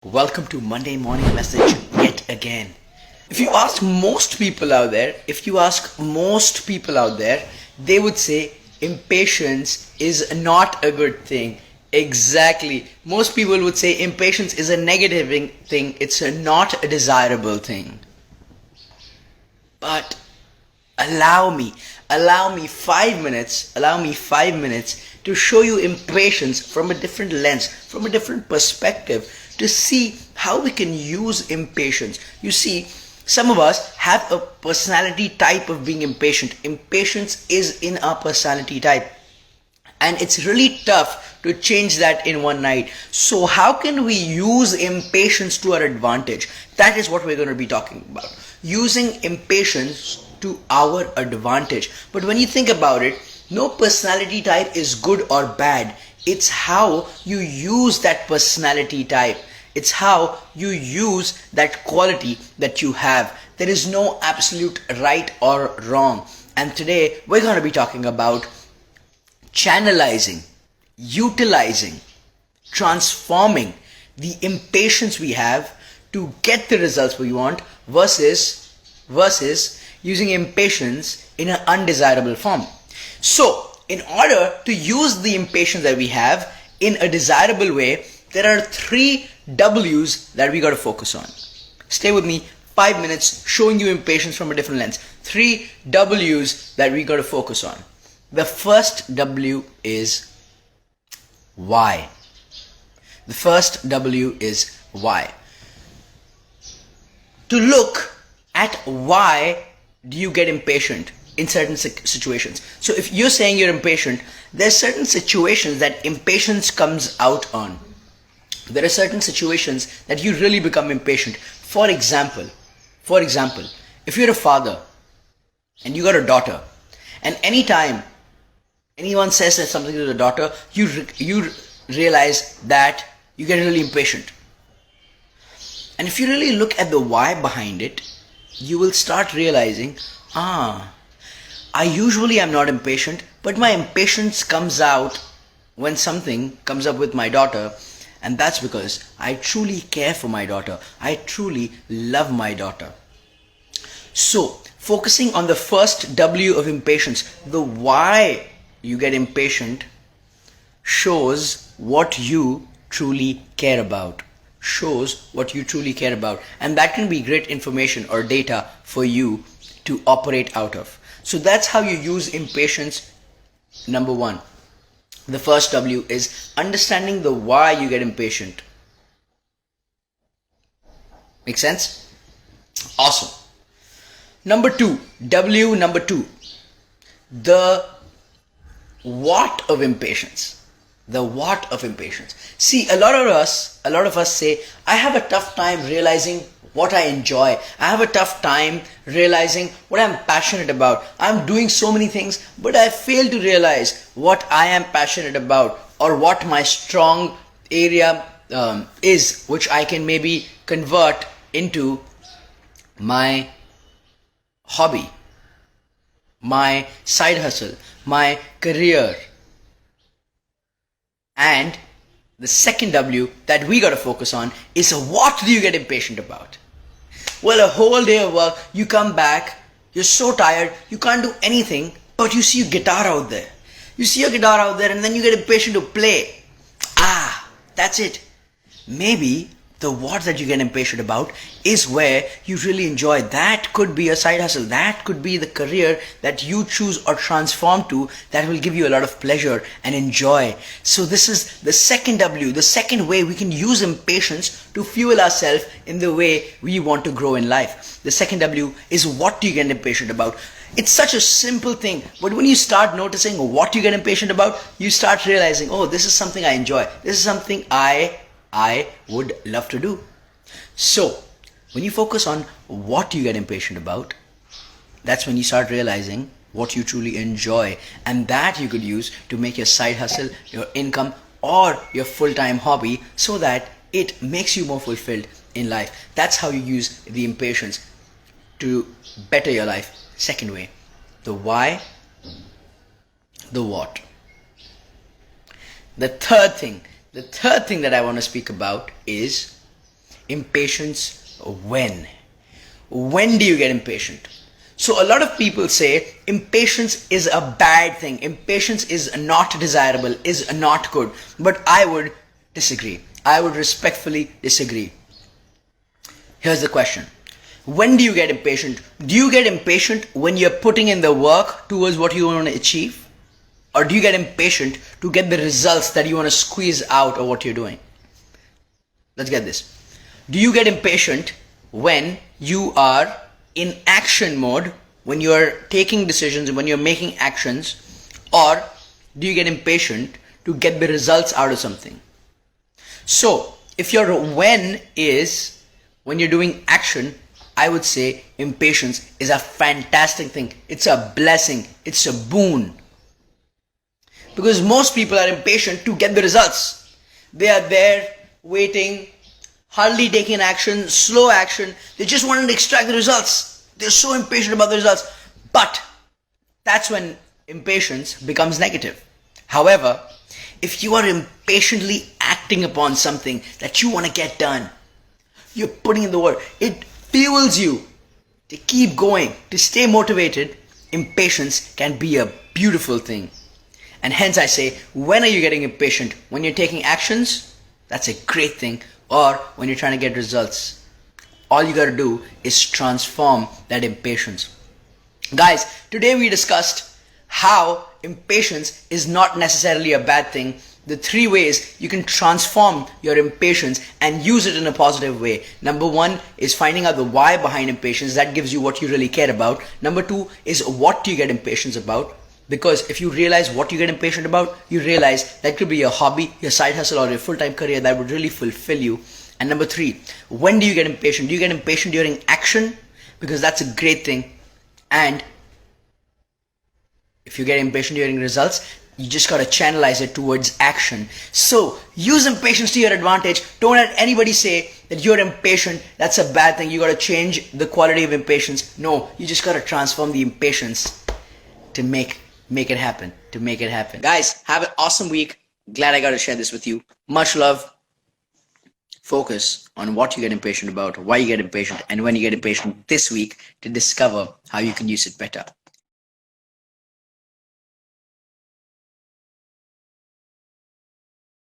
Welcome to Monday Morning Message yet again. If you ask most people out there, they would say impatience is not a good thing. Exactly. Most people would say impatience is a negative thing. It's not a desirable thing. But allow me 5 minutes to show you impatience from a different lens, from a different perspective, to see how we can use impatience. You see, some of us have a personality type of being impatient. Impatience is in our personality type, and it's really tough to change that in one night. So how can we use impatience to our advantage? That is what we're going to be talking about, using impatience to our advantage. But when you think about it, no personality type is good or bad. It's how you use that personality type. It's how you use that quality that you have. There is no absolute right or wrong. And today we're going to be talking about channelizing, utilizing, transforming the impatience we have to get the results we want versus using impatience in an undesirable form. So, in order to use the impatience that we have in a desirable way, there are 3 W's that we got to focus on. Stay with me, 5 minutes showing you impatience from a different lens. 3 W's that we got to focus on. The first W is why. The first W is why. To look at why do you get impatient in certain situations. So if you're saying you're impatient, there's certain situations that impatience comes out on. There are certain situations that you really become impatient. For example, if you're a father and you got a daughter, and anytime anyone says something to the daughter, you realize that you get really impatient. And if you really look at the why behind it, you will start realizing, I usually am not impatient, but my impatience comes out when something comes up with my daughter, and that's because I truly care for my daughter. I truly love my daughter. So, focusing on the first W of impatience, the why you get impatient, shows what you truly care about. And that can be great information or data for you to operate out of. So that's how you use impatience. Number 1. The first W is understanding the why you get impatient. Make sense? Awesome. Number 2, the what of impatience. The what of impatience. See, a lot of us say, I have a tough time realizing what I enjoy. I have a tough time realizing what I'm passionate about. I'm doing so many things, but I fail to realize what I am passionate about, or what my strong area is, which I can maybe convert into my hobby, my side hustle, my career. And the second W that we got to focus on is, what do you get impatient about? Well, a whole day of work, you come back, you're so tired, you can't do anything, but you see your guitar out there. And then you get impatient to play. That's it. Maybe the what that you get impatient about is where you really enjoy. That could be a side hustle. That could be the career that you choose or transform to, that will give you a lot of pleasure and enjoy. So this is the second W, the second way we can use impatience to fuel ourselves in the way we want to grow in life. The second W is, what do you get impatient about? It's such a simple thing, but when you start noticing what you get impatient about, you start realizing, this is something I enjoy. This is something I would love to do. So, when you focus on what you get impatient about, that's when you start realizing what you truly enjoy, and that you could use to make your side hustle, your income, or your full-time hobby, so that it makes you more fulfilled in life. That's how you use the impatience to better your life. Second way, the why, the what. The third thing that I want to speak about is impatience when? When do you get impatient? So a lot of people say impatience is a bad thing. Impatience is not desirable, is not good. But I would disagree. I would respectfully disagree. Here's the question. When do you get impatient? Do you get impatient when you're putting in the work towards what you want to achieve? Or do you get impatient to get the results that you want to squeeze out of what you're doing? Let's get this. Do you get impatient when you are in action mode, when you're taking decisions, when you're making actions? Or do you get impatient to get the results out of something? So, if your when is when you're doing action, I would say impatience is a fantastic thing. It's a blessing. It's a boon. Because most people are impatient to get the results. They are there waiting, hardly taking action, slow action. They just want to extract the results. They're so impatient about the results. But that's when impatience becomes negative. However, if you are impatiently acting upon something that you want to get done, you're putting in the work, it fuels you to keep going, to stay motivated. Impatience can be a beautiful thing. And hence I say, when are you getting impatient? When you're taking actions? That's a great thing. Or when you're trying to get results? All you gotta do is transform that impatience. Guys, today we discussed how impatience is not necessarily a bad thing. The 3 ways you can transform your impatience and use it in a positive way. Number 1 is finding out the why behind impatience. That gives you what you really care about. Number 2 is what do you get impatient about? Because if you realize what you get impatient about, you realize that could be your hobby, your side hustle, or your full-time career that would really fulfill you. And number 3, when do you get impatient? Do you get impatient during action? Because that's a great thing. And if you get impatient during results, you just gotta channelize it towards action. So use impatience to your advantage. Don't let anybody say that you're impatient. That's a bad thing. You gotta change the quality of impatience. No, you just gotta transform the impatience to make it happen. Guys, have an awesome week. Glad I got to share this with you. Much love. Focus on what you get impatient about, why you get impatient, and when you get impatient this week to discover how you can use it better.